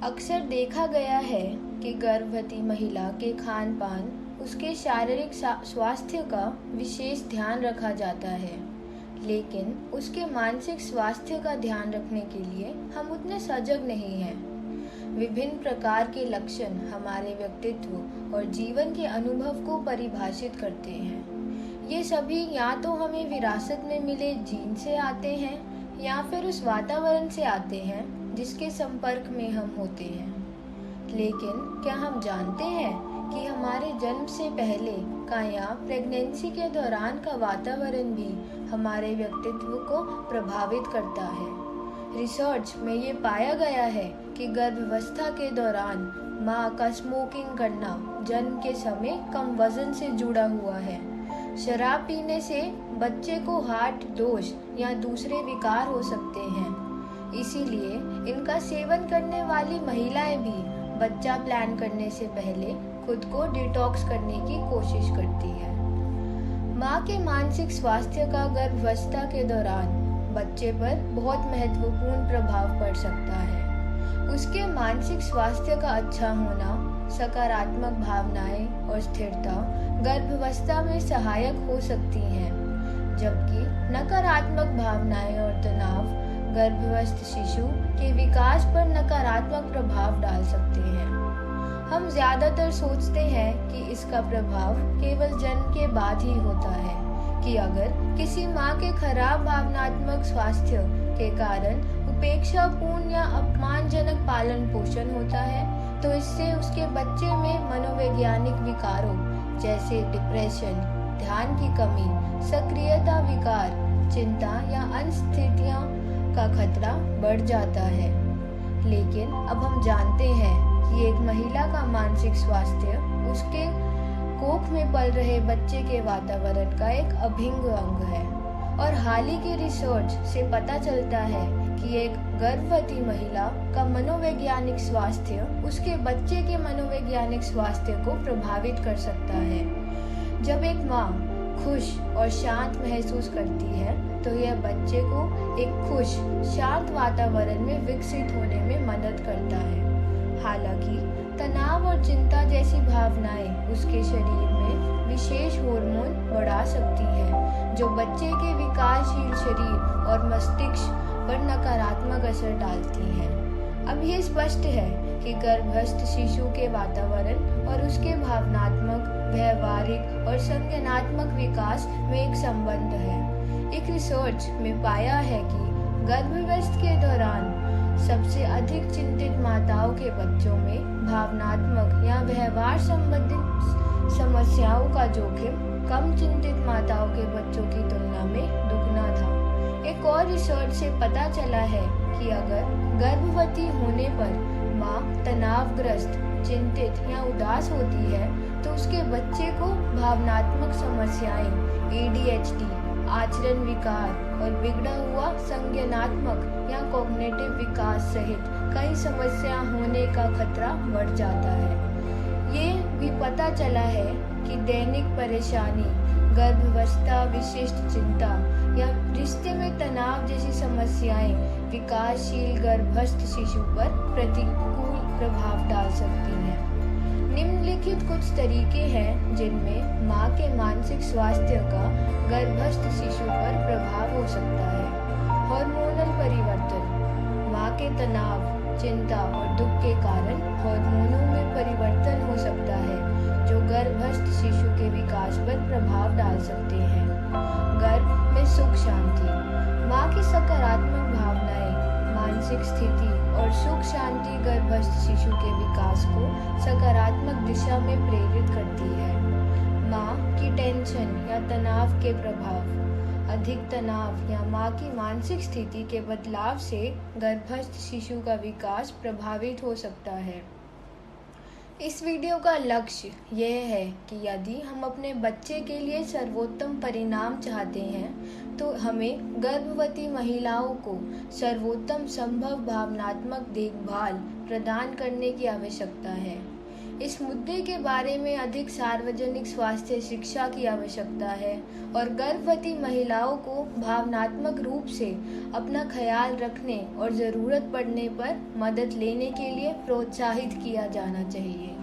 अक्सर देखा गया है कि गर्भवती महिला के खान पान, उसके शारीरिक स्वास्थ्य का विशेष ध्यान रखा जाता है, लेकिन उसके मानसिक स्वास्थ्य का ध्यान रखने के लिए हम उतने सजग नहीं हैं। विभिन्न प्रकार के लक्षण हमारे व्यक्तित्व और जीवन के अनुभव को परिभाषित करते हैं। ये सभी या तो हमें विरासत में मिले जीन से आते हैं या फिर उस वातावरण से आते हैं जिसके संपर्क में हम होते हैं। लेकिन क्या हम जानते हैं कि हमारे जन्म से पहले का या प्रेगनेंसी के दौरान का वातावरण भी हमारे व्यक्तित्व को प्रभावित करता है। रिसर्च में ये पाया गया है कि गर्भावस्था के दौरान माँ का स्मोकिंग करना जन्म के समय कम वजन से जुड़ा हुआ है। शराब पीने से बच्चे को हार्ट दोष या दूसरे विकार हो सकते हैं। इसीलिए इनका सेवन करने वाली महिलाएं भी बच्चा प्लान करने से पहले खुद को डिटॉक्स करने की कोशिश करती है। माँ के मानसिक स्वास्थ्य का गर्भावस्था के दौरान बच्चे पर बहुत महत्वपूर्ण प्रभाव पड़ सकता है। उसके मानसिक स्वास्थ्य का अच्छा होना, सकारात्मक भावनाएं और स्थिरता गर्भावस्था में सहायक हो सकती हैं, जबकि नकारात्मक भावनाएं और तनाव गर्भस्थ शिशु के विकास पर नकारात्मक प्रभाव डाल सकते हैं। हम ज्यादातर सोचते हैं कि इसका प्रभाव केवल जन्म के बाद ही होता है कि अगर किसी माँ के खराब भावनात्मक स्वास्थ्य के कारण उपेक्षापूर्ण या अपमानजनक पालन पोषण होता है तो इससे उसके बच्चे में मनोवैज्ञानिक विकारों जैसे डिप्रेशन, ध्यान की कमी, सक्रियता विकार, चिंता या अनिश्चितियों का खतरा बढ़ जाता है। लेकिन अब हम जानते हैं कि एक महिला का मानसिक स्वास्थ्य उसके कोख में पल रहे बच्चे के वातावरण का एक अभिन्न अंग है और हाल ही की रिसर्च से पता चलता है कि एक गर्भवती महिला का मनोवैज्ञानिक स्वास्थ्य उसके बच्चे के मनोवैज्ञानिक स्वास्थ्य को प्रभावित कर सकता है। जब एक माँ खुश और शांत महसूस करती है तो यह बच्चे को एक खुश, शांत वातावरण में विकसित होने में मदद करता है। हालांकि तनाव और चिंता जैसी भावनाएं उसके शरीर में विशेष हार्मोन बढ़ा सकती हैं, जो बच्चे के विकासशील शरीर और मस्तिष्क पर नकारात्मक असर डालती हैं। अब ये स्पष्ट है कि गर्भस्थ शिशु के वातावरण और उसके भावनात्मक, व्यवहारिक और संज्ञानात्मक विकास में एक संबंध है। एक रिसर्च में पाया है कि गर्भावस्था के दौरान सबसे अधिक चिंतित माताओं के बच्चों में भावनात्मक या व्यवहार संबंधित समस्याओं का जोखिम कम चिंतित माताओं के बच्चों की तुलना में दुगना था। एक और रिसर्च से पता चला है कि अगर गर्भवती होने पर माँ तनावग्रस्त, चिंतित या उदास होती है तो उसके बच्चे को भावनात्मक समस्याएं, ADHD, आचरण विकार और बिगड़ा हुआ संज्ञानात्मक या कॉग्निटिव विकास सहित कई समस्या होने का खतरा बढ़ जाता है। ये भी पता चला है कि दैनिक परेशानी, गर्भावस्था विशिष्ट चिंता या रिश्ते में तनाव जैसी समस्याएं विकासशील गर्भस्थ शिशु पर प्रतिकूल प्रभाव डाल सकती हैं। निम्नलिखित कुछ तरीके हैं जिनमें माँ के मानसिक स्वास्थ्य का गर्भस्थ शिशु पर प्रभाव हो सकता है। हार्मोनल परिवर्तन। माँ के तनाव, चिंता और दुख के कारण हार्मोनों में परिवर्तन हो सकता है जो गर्भस्थ शिशु के विकास पर प्रभाव डाल सकते हैं। गर्भ में सुख शांति। माँ की सकारात्मक भावनाएं, मानसिक स्थिति और सुख शांति गर्भस्थ शिशु के विकास को सकारात्मक दिशा में प्रेरित करती है। माँ की टेंशन या तनाव के प्रभाव। अधिक तनाव या माँ की मानसिक स्थिति के बदलाव से गर्भस्थ शिशु का विकास प्रभावित हो सकता है। इस वीडियो का लक्ष्य यह है कि यदि हम अपने बच्चे के लिए सर्वोत्तम परिणाम चाहते हैं तो हमें गर्भवती महिलाओं को सर्वोत्तम संभव भावनात्मक देखभाल प्रदान करने की आवश्यकता है। इस मुद्दे के बारे में अधिक सार्वजनिक स्वास्थ्य शिक्षा की आवश्यकता है और गर्भवती महिलाओं को भावनात्मक रूप से अपना ख्याल रखने और ज़रूरत पड़ने पर मदद लेने के लिए प्रोत्साहित किया जाना चाहिए।